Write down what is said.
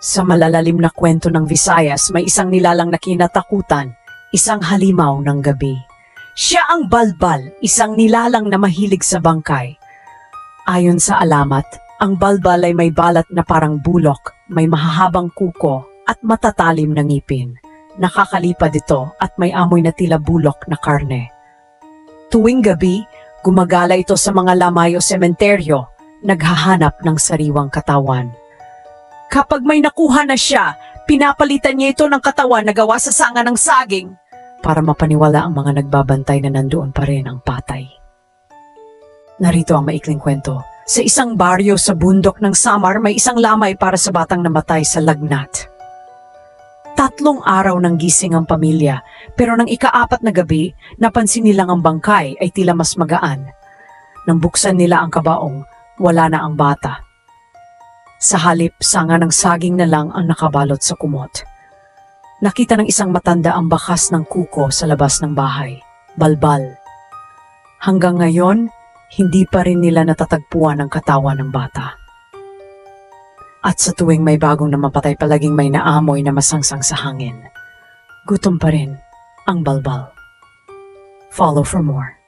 Sa malalalim na kwento ng Visayas, may isang nilalang na kinatakutan, isang halimaw ng gabi. Siya ang balbal, isang nilalang na mahilig sa bangkay. Ayon sa alamat, ang balbal ay may balat na parang bulok, may mahahabang kuko at matatalim na ngipin. Nakakalipad ito at may amoy na tila bulok na karne. Tuwing gabi, gumagala ito sa mga lamay o sementeryo, naghahanap ng sariwang katawan. Kapag may nakuha na siya, pinapalitan niya ito ng katawan na gawa sa sanga ng saging para mapaniwala ang mga nagbabantay na nandoon pa rin ang patay. Narito ang maikling kwento. Sa isang baryo sa bundok ng Samar, may isang lamay para sa batang namatay sa lagnat. 3 araw nang gising ang pamilya, pero nang ika-4 na gabi, napansin nilang ang bangkay ay tila mas magaan. Nang buksan nila ang kabaong, wala na ang bata. Sa halip, sanga ng saging na lang ang nakabalot sa kumot. Nakita ng isang matanda ang bakas ng kuko sa labas ng bahay. Balbal. Hanggang ngayon, hindi pa rin nila natatagpuan ang katawan ng bata. At sa tuwing may bagong namapatay, palaging may naamoy na masangsang sa hangin. Gutom pa rin ang balbal. Follow for more.